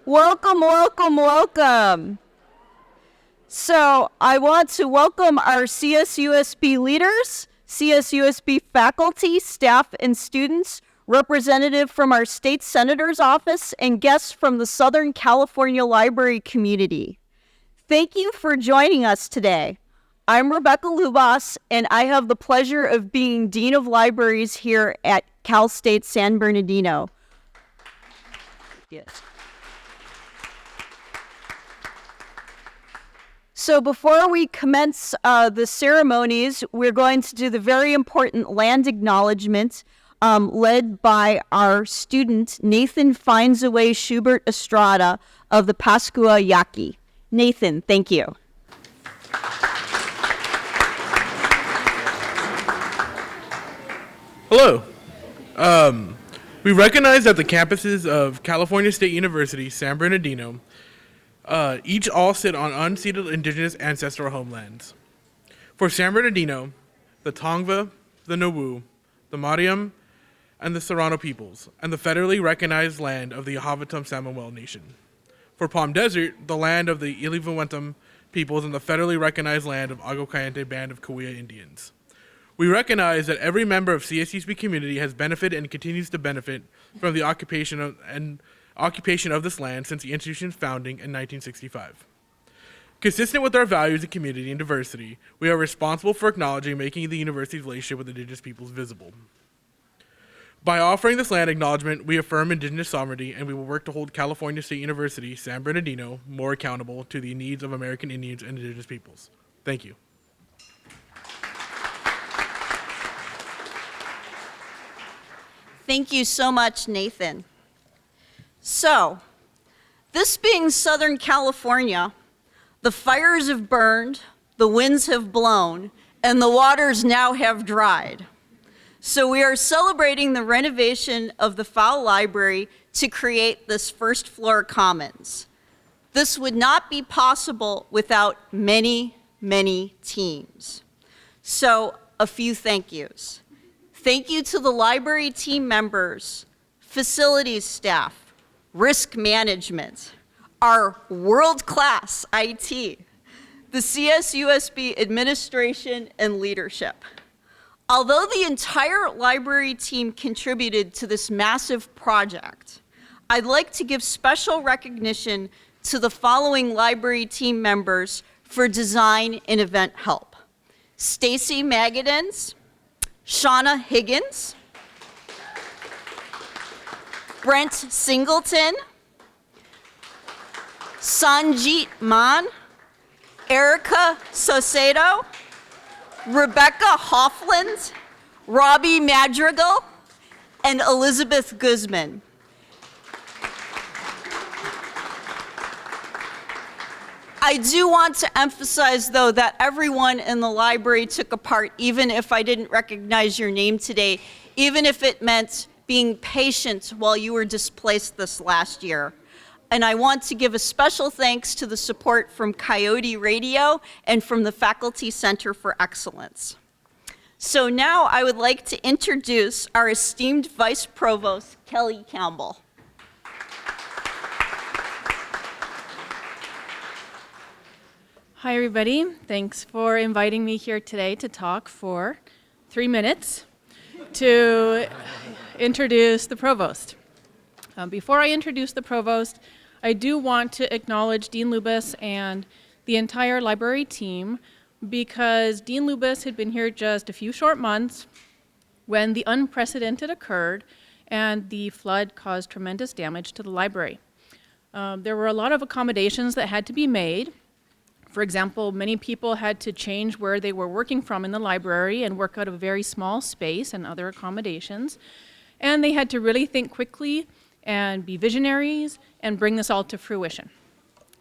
Welcome, welcome, welcome. So I want to welcome our CSUSB leaders, CSUSB faculty, staff, and students, representative from our state senator's office, and guests from the Southern California Library community. Thank you for joining us today. I'm Rebecca Lubas, and I have the pleasure of being Dean of Libraries here at Cal State San Bernardino. Yes. So before we commence the ceremonies, we're going to do the very important land acknowledgement led by our student, Nathan Findsaway Schubert Estrada of the Pascua Yaqui. Nathan, thank you. Hello. We recognize that the campuses of California State University, San Bernardino, each all sit on unceded indigenous ancestral homelands. For San Bernardino, the Tongva, the Nauvoo, the Mariam, and the Serrano peoples, and the federally recognized land of the Yahawatum Samoan Nation. For Palm Desert, the land of the Ilivuentum peoples and the federally recognized land of Agua Caliente Band of Cahuilla Indians. We recognize that every member of CSUSB community has benefited and continues to benefit from the occupation of this land since the institution's founding in 1965. Consistent with our values of community and diversity, we are responsible for acknowledging and making the university's relationship with indigenous peoples visible. By offering this land acknowledgement, we affirm indigenous sovereignty, and we will work to hold California State University, San Bernardino, more accountable to the needs of American Indians and indigenous peoples. Thank you. Thank you so much, Nathan. So, this being Southern California, the fires have burned, the winds have blown, and the waters now have dried. So we are celebrating the renovation of the Pfau Library to create this first floor commons. This would not be possible without many, many teams. So a few thank yous. Thank you to the library team members, facilities staff, risk management, our world-class IT, the CSUSB administration and leadership. Although the entire library team contributed to this massive project, I'd like to give special recognition to the following library team members for design and event help. Stacy Magadens, Shauna Higgins, Brent Singleton, Sanjit Maan, Erica Saucedo, Rebecca Hoffland, Robbie Madrigal, and Elizabeth Guzman. I do want to emphasize, though, that everyone in the library took a part, even if I didn't recognize your name today, even if it meant being patient while you were displaced this last year. And I want to give a special thanks to the support from Coyote Radio and from the Faculty Center for Excellence. So now I would like to introduce our esteemed Vice Provost, Kelly Campbell. Hi, everybody. Thanks for inviting me here today to talk for 3 minutes to introduce the Provost. Before I introduce the Provost, I do want to acknowledge Dean Lubas and the entire library team, because Dean Lubas had been here just a few short months when the unprecedented occurred and the flood caused tremendous damage to the library. There were a lot of accommodations that had to be made. For example, many people had to change where they were working from in the library and work out of a very small space and other accommodations. And they had to really think quickly and be visionaries and bring this all to fruition.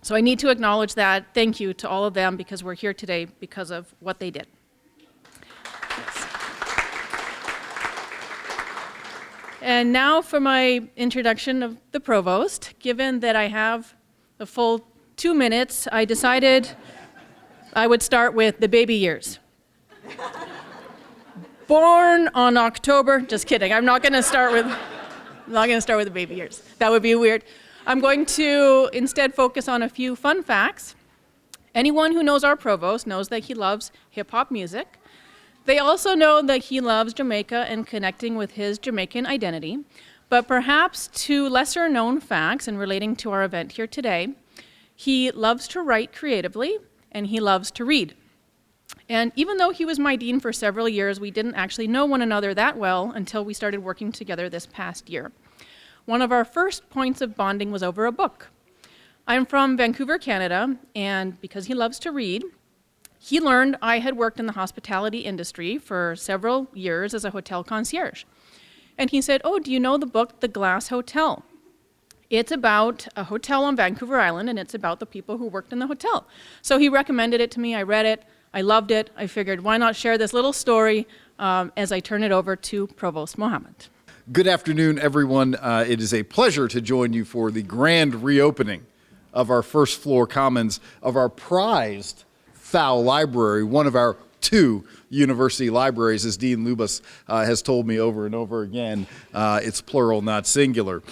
So I need to acknowledge that. Thank you to all of them, because we're here today because of what they did. Yes. And now for my introduction of the Provost. Given that I have a full 2 minutes, I decided I would start with the baby years. Born on October, just kidding, I'm not gonna start with the baby years. That would be weird. I'm going to instead focus on a few fun facts. Anyone who knows our provost knows that he loves hip-hop music. They also know that he loves Jamaica and connecting with his Jamaican identity. But perhaps two lesser-known facts in relating to our event here today, he loves to write creatively, and he loves to read. And even though he was my dean for several years, we didn't actually know one another that well until we started working together this past year. One of our first points of bonding was over a book. I'm from Vancouver, Canada, and because he loves to read, he learned I had worked in the hospitality industry for several years as a hotel concierge. And he said, "Oh, do you know the book, The Glass Hotel?" It's about a hotel on Vancouver Island, and it's about the people who worked in the hotel. So he recommended it to me. I read it. I loved it. I figured, why not share this little story as I turn it over to Provost Mohammed. Good afternoon, everyone. It is a pleasure to join you for the grand reopening of our first floor commons of our prized Fowl Library, one of our two university libraries, as Dean Lubas has told me over and over again. It's plural, not singular.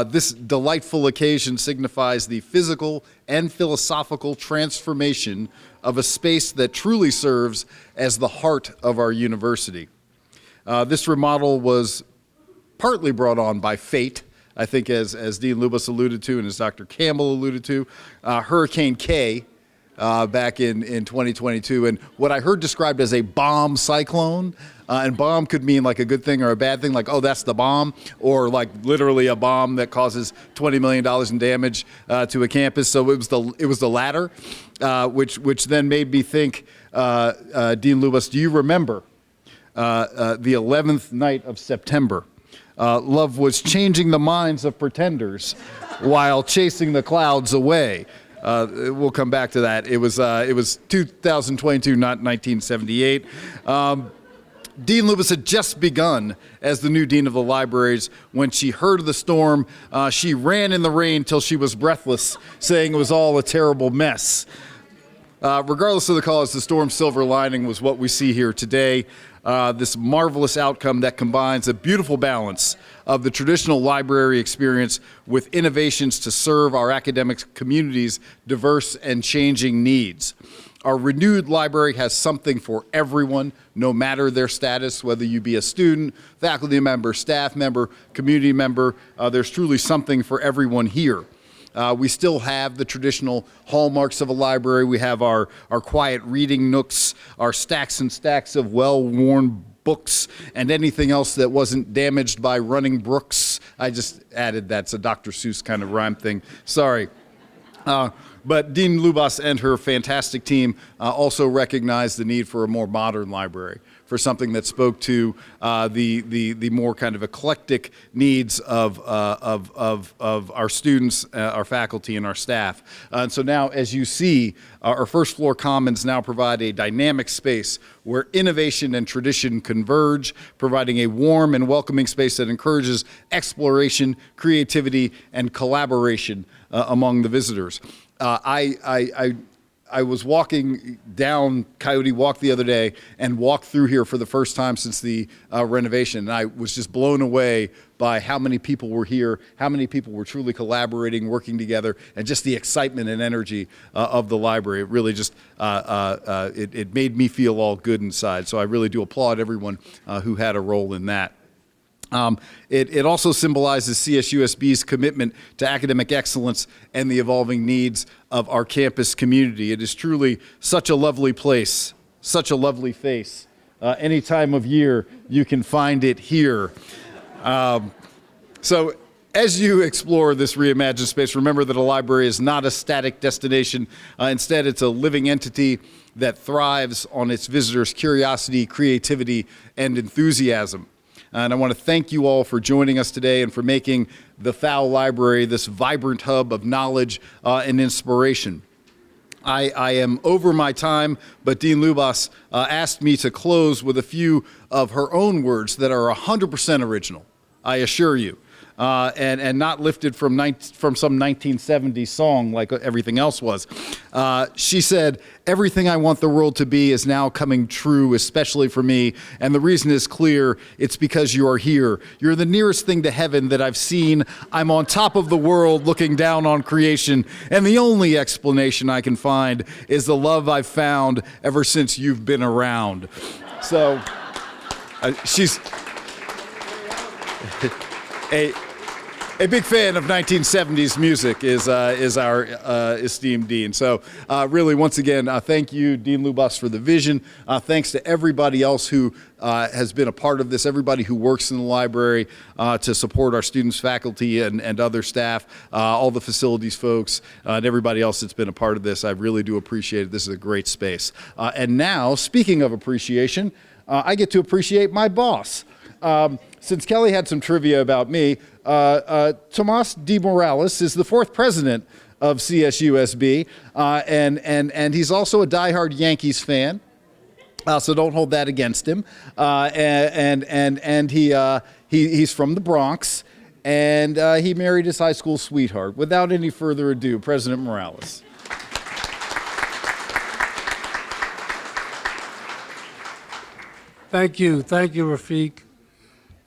This delightful occasion signifies the physical and philosophical transformation of a space that truly serves as the heart of our university. This remodel was partly brought on by fate, I think, as Dean Lubas alluded to and as Dr. Campbell alluded to, Hurricane K back in 2022, and what I heard described as a bomb cyclone. And bomb could mean like a good thing or a bad thing, like, oh, that's the bomb, or like literally a bomb that causes $20 million in damage to a campus. So it was the latter, which then made me think, Dean Lubas, do you remember the 11th night of September? Love was changing the minds of pretenders while chasing the clouds away. We'll come back to that. It was 2022, not 1978. Dean Lubas had just begun as the new dean of the libraries when she heard of the storm. She ran in the rain till she was breathless, saying it was all a terrible mess. Regardless of the cause, the storm's silver lining was what we see here today. This marvelous outcome that combines a beautiful balance of the traditional library experience with innovations to serve our academic community's diverse and changing needs. Our renewed library has something for everyone, no matter their status, whether you be a student, faculty member, staff member, community member. There's truly something for everyone here. We still have the traditional hallmarks of a library. We have our quiet reading nooks, our stacks and stacks of well-worn books, and anything else that wasn't damaged by running brooks. I just added that's a Dr. Seuss kind of rhyme thing. Sorry. But Dean Lubas and her fantastic team also recognized the need for a more modern library, for something that spoke to the more kind of eclectic needs of our students, our faculty, and our staff. And so now, as you see, our first floor commons now provide a dynamic space where innovation and tradition converge, providing a warm and welcoming space that encourages exploration, creativity, and collaboration among the visitors. I was walking down Coyote Walk the other day and walked through here for the first time since the renovation. And I was just blown away by how many people were here, how many people were truly collaborating, working together, and just the excitement and energy of the library. It really just, it made me feel all good inside. So I really do applaud everyone who had a role in that. It also symbolizes CSUSB's commitment to academic excellence and the evolving needs of our campus community. It is truly such a lovely place, such a lovely face. Any time of year, you can find it here. So as you explore this reimagined space, remember that a library is not a static destination. Instead, it's a living entity that thrives on its visitors' curiosity, creativity, and enthusiasm. And I want to thank you all for joining us today and for making the Fowl Library this vibrant hub of knowledge and inspiration. I am over my time, but Dean Lubas asked me to close with a few of her own words that are 100% original, I assure you. and not lifted from some 1970s song like everything else was. She said, "Everything I want the world to be is now coming true, especially for me. And the reason is clear. It's because you are here. You're the nearest thing to heaven that I've seen. I'm on top of the world looking down on creation. And the only explanation I can find is the love I've found ever since you've been around." So she's a big fan of 1970s music is our esteemed dean. So really, once again, thank you, Dean Lubas, for the vision. Thanks to everybody else who has been a part of this, everybody who works in the library to support our students, faculty, and other staff, all the facilities folks, and everybody else that's been a part of this. I really do appreciate it. This is a great space. And now, speaking of appreciation, I get to appreciate my boss. Since Kelly had some trivia about me, Tomas D. Morales is the 4th president of CSUSB, and he's also a diehard Yankees fan. So don't hold that against him. And he's from the Bronx, and he married his high school sweetheart. Without any further ado, President Morales. Thank you, Rafiq.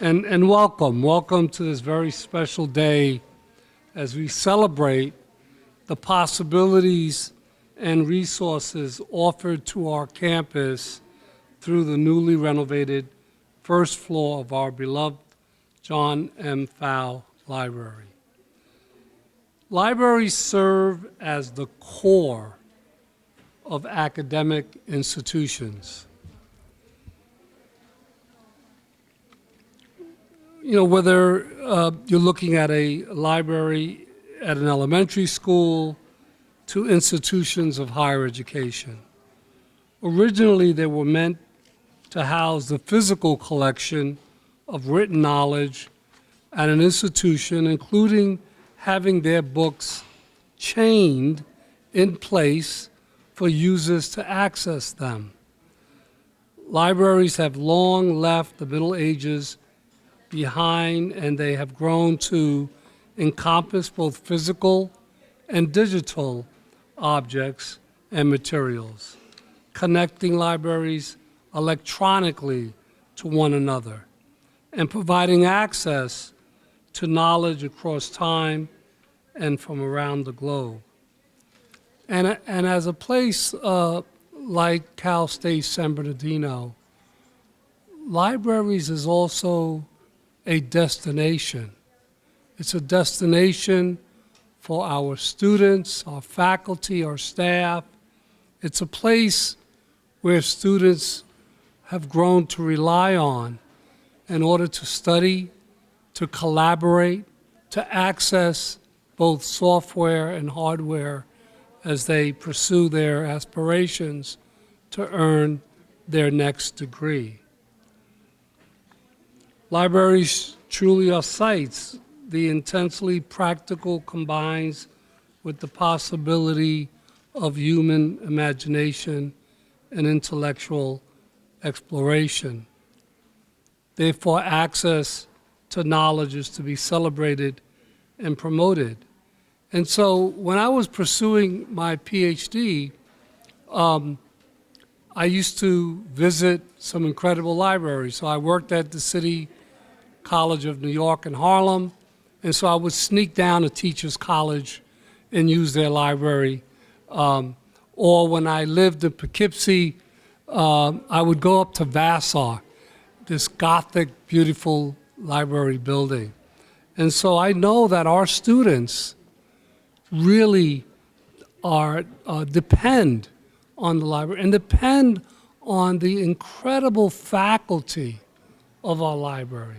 And welcome to this very special day as we celebrate the possibilities and resources offered to our campus through the newly renovated first floor of our beloved John M. Fowle Library. Libraries serve as the core of academic institutions. You know, whether you're looking at a library at an elementary school to institutions of higher education. Originally, they were meant to house the physical collection of written knowledge at an institution, including having their books chained in place for users to access them. Libraries have long left the Middle Ages behind, and they have grown to encompass both physical and digital objects and materials, connecting libraries electronically to one another and providing access to knowledge across time and from around the globe. And as a place like Cal State San Bernardino, libraries is also a destination. It's a destination for our students, our faculty, our staff. It's a place where students have grown to rely on in order to study, to collaborate, to access both software and hardware as they pursue their aspirations to earn their next degree. Libraries truly are sites. The intensely practical combines with the possibility of human imagination and intellectual exploration. Therefore, access to knowledge is to be celebrated and promoted. And so when I was pursuing my PhD, I used to visit some incredible libraries. So I worked at the City College of New York in Harlem, and so I would sneak down to Teachers College and use their library. Or when I lived in Poughkeepsie, I would go up to Vassar, this Gothic, beautiful library building. And so I know that our students really depend on the library and depend on the incredible faculty of our library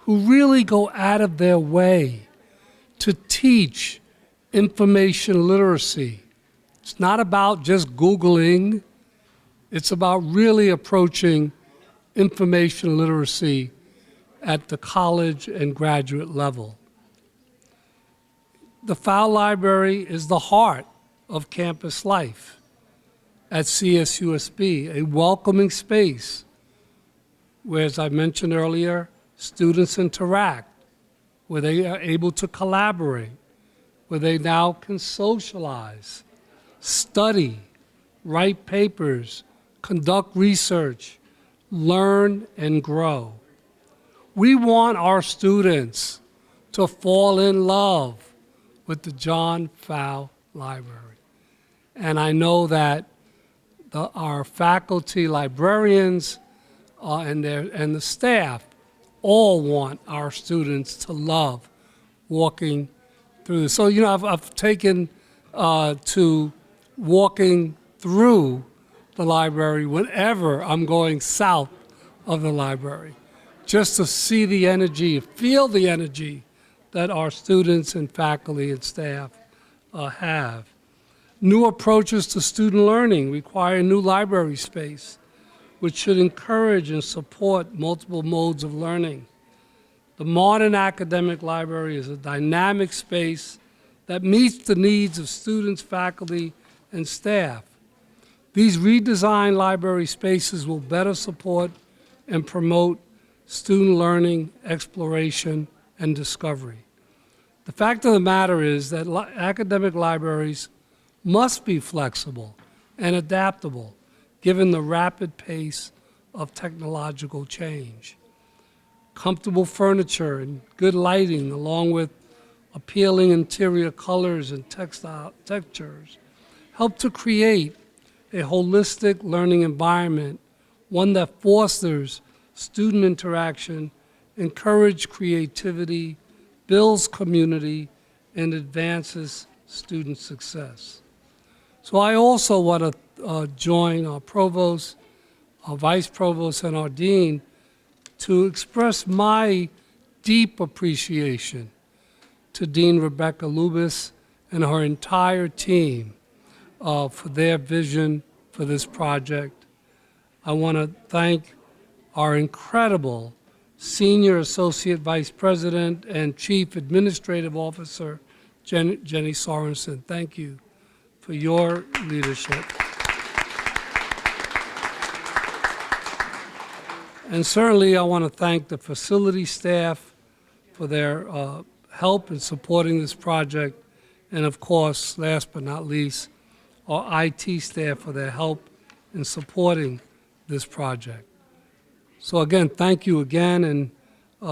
who really go out of their way to teach information literacy. It's not about just Googling. It's about really approaching information literacy at the college and graduate level. The Fowle Library is the heart of campus life at CSUSB, a welcoming space where, as I mentioned earlier, students interact, where they are able to collaborate, where they now can socialize, study, write papers, conduct research, learn, and grow. We want our students to fall in love with the John Pfau Library. And I know that our faculty, librarians, and the staff all want our students to love walking through this. So, you know, I've taken to walking through the library whenever I'm going south of the library, just to see the energy, feel the energy that our students and faculty and staff have. New approaches to student learning require new library space, which should encourage and support multiple modes of learning. The modern academic library is a dynamic space that meets the needs of students, faculty, and staff. These redesigned library spaces will better support and promote student learning, exploration, and discovery. The fact of the matter is that academic libraries must be flexible and adaptable given the rapid pace of technological change. Comfortable furniture and good lighting, along with appealing interior colors and textures, help to create a holistic learning environment, one that fosters student interaction, encourages creativity, builds community, and advances student success. So I also want to join our provost, our vice provost, and our dean to express my deep appreciation to Dean Rebecca Lubis and her entire team for their vision for this project. I want to thank our incredible Senior Associate Vice President and Chief Administrative Officer, Jenny Sorensen. Thank you for your leadership. And certainly I want to thank the facility staff for their help in supporting this project, and of course, last but not least, our IT staff for their help in supporting this project. So again, thank you again and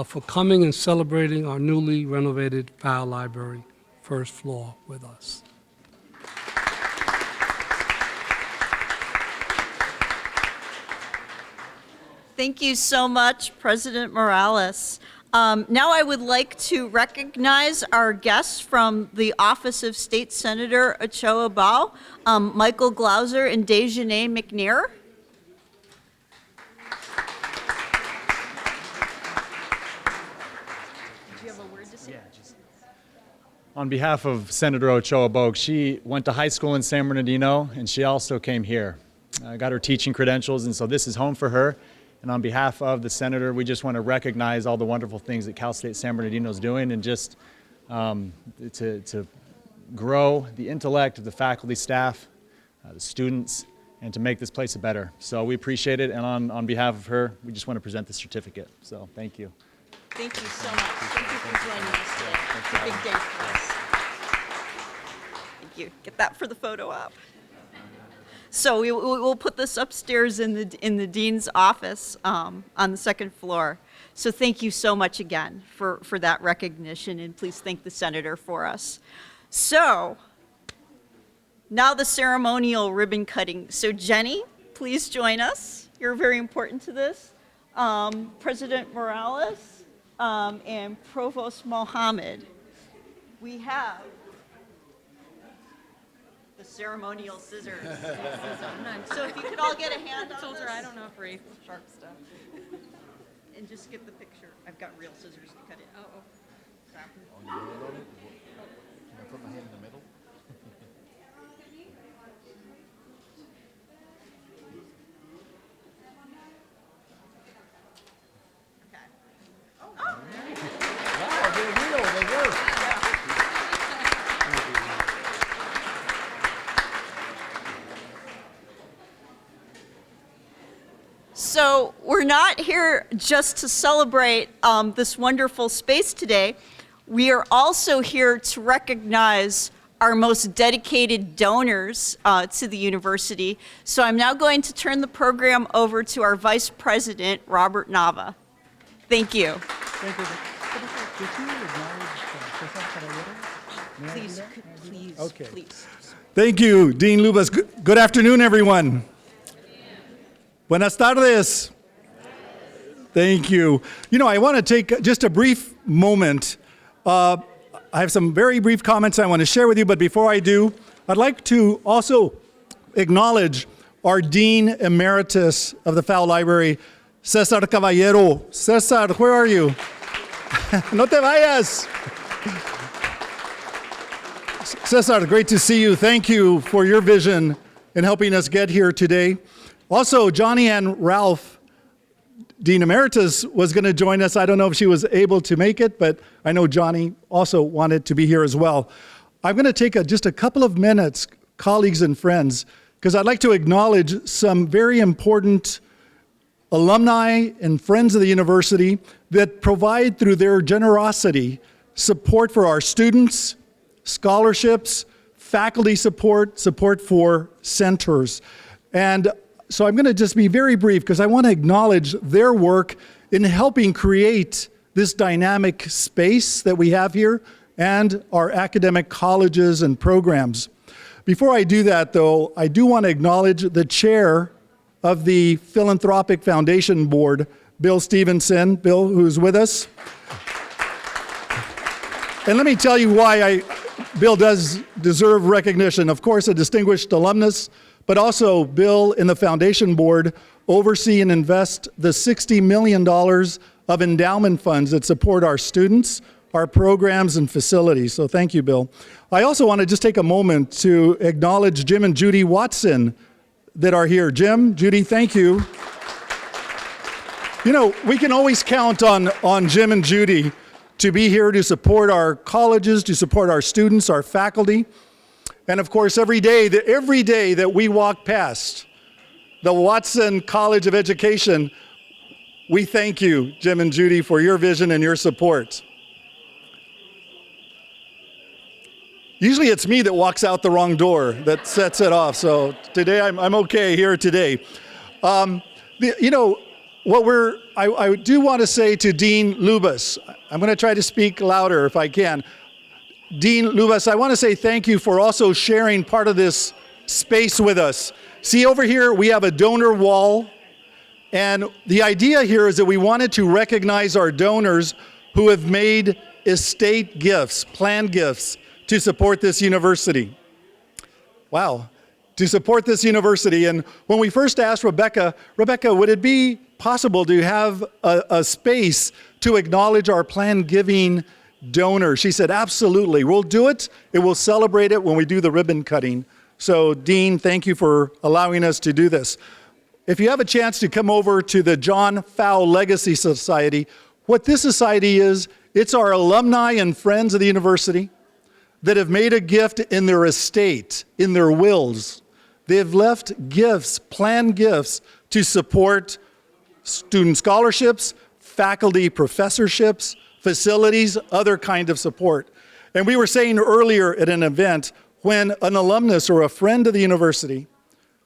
for coming and celebrating our newly renovated Pfau Library first floor with us. Thank you so much, President Morales. Now I would like to recognize our guests from the Office of State Senator Ochoa Bau, Michael Glauser and Dejanay McNair. On behalf of Senator Ochoa Bogue, she went to high school in San Bernardino, and she also came here. Got her teaching credentials, and so this is home for her. And on behalf of the senator, we just want to recognize all the wonderful things that Cal State San Bernardino is doing, and just to grow the intellect of the faculty, staff, the students, and to make this place better. So we appreciate it, and on behalf of her, we just want to present the certificate. So thank you. Thank you so much. Thank you for joining us today. It's a big day for us. Thank you. Get that for the photo op. So we'll put this upstairs in the dean's office on the second floor. So thank you so much again for that recognition, and please thank the senator for us. So now the ceremonial ribbon cutting. So Jenny, please join us. You're very important to this. President Morales and Provost Mohammed. We have the ceremonial scissors. So if you could all get a hand on this. I don't know if Rafe sharp stuff. And just get the picture. I've got real scissors to cut it. Oh. So. Can I put my hand in the middle? So we're not here just to celebrate this wonderful space today. We are also here to recognize our most dedicated donors to the university. So I'm now going to turn the program over to our Vice President, Robert Nava. Thank you. Please, please. Thank you, Dean Lubas. Good afternoon, everyone. Buenas tardes. Thank you. You know, I want to take just a brief moment. I have some very brief comments I want to share with you, but before I do, I'd like to also acknowledge our Dean Emeritus of the Fowl Library, Cesar Caballero. Cesar, where are you? No te vayas. Cesar, great to see you. Thank you for your vision in helping us get here today. Also, Johnny and Ralph, Dean Emeritus, was going to join us. I don't know if she was able to make it, but I know Johnny also wanted to be here as well. I'm going to take just a couple of minutes, colleagues and friends, because I'd like to acknowledge some very important alumni and friends of the university that provide, through their generosity, support for our students, scholarships, faculty support, support for centers. And so I'm going to just be very brief because I want to acknowledge their work in helping create this dynamic space that we have here and our academic colleges and programs. Before I do that, though, I do want to acknowledge the chair of the Philanthropic Foundation Board, Bill Stevenson. Bill, who's with us. And let me tell you why Bill does deserve recognition. Of course, a distinguished alumnus, but also Bill and the Foundation Board oversee and invest the $60 million of endowment funds that support our students, our programs, and facilities. So thank you, Bill. I also want to just take a moment to acknowledge Jim and Judy Watson that are here. Jim, Judy, thank you. You know, we can always count on Jim and Judy to be here to support our colleges, to support our students, our faculty. And of course, every day that we walk past the Watson College of Education, we thank you, Jim and Judy, for your vision and your support. Usually it's me that walks out the wrong door that sets it off. So today I'm okay here today. You know, I do want to say to Dean Lubas, I'm going to try to speak louder if I can. Dean Lubas, I want to say thank you for also sharing part of this space with us. See, over here we have a donor wall, and the idea here is that we wanted to recognize our donors who have made estate gifts, planned gifts, to support this university. Wow, to support this university. And when we first asked Rebecca, would it be possible to have a space to acknowledge our planned giving donors? She said, absolutely, we'll do it. It will celebrate it when we do the ribbon cutting. So Dean, thank you for allowing us to do this. If you have a chance to come over to the John Fowl Legacy Society, what this society is, it's our alumni and friends of the university that have made a gift in their estate, in their wills. They have left gifts, planned gifts, to support student scholarships, faculty professorships, facilities, other kind of support. And we were saying earlier at an event, when an alumnus or a friend of the university,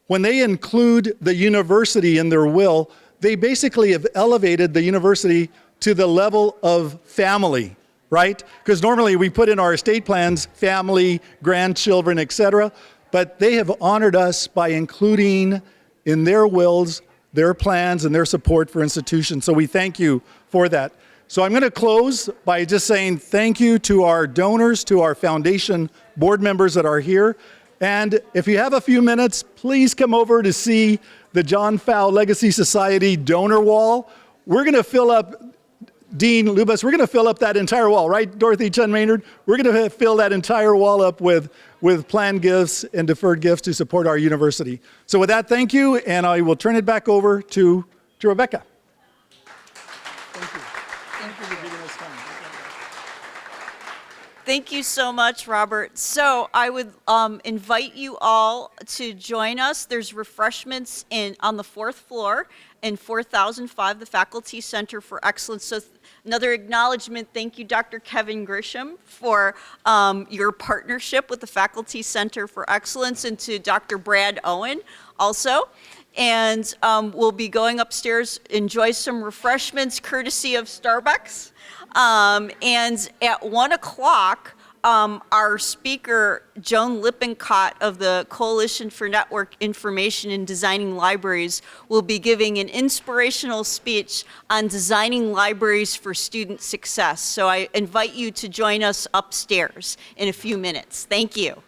when they include the university in their will, they basically have elevated the university to the level of family, right? Because normally we put in our estate plans, family, grandchildren, etc., but they have honored us by including in their wills, their plans, and their support for institutions. So we thank you for that. So I'm going to close by just saying thank you to our donors, to our foundation board members that are here. And if you have a few minutes, please come over to see the John Fowl Legacy Society donor wall. We're going to fill up, Dean Lubas, we're going to fill up that entire wall, right, Dorothy Chen Maynard? We're going to fill that entire wall up with planned gifts and deferred gifts to support our university. So with that, thank you, and I will turn it back over to Rebecca. Thank you so much, Robert. So I would invite you all to join us. There's refreshments on the 4th floor in 4005, the Faculty Center for Excellence. So another acknowledgement, thank you, Dr. Kevin Grisham, for your partnership with the Faculty Center for Excellence, and to Dr. Brad Owen also. And we'll be going upstairs, enjoy some refreshments courtesy of Starbucks. And at 1 o'clock, our speaker, Joan Lippincott of the Coalition for Network Information and Designing Libraries, will be giving an inspirational speech on designing libraries for student success. So I invite you to join us upstairs in a few minutes. Thank you.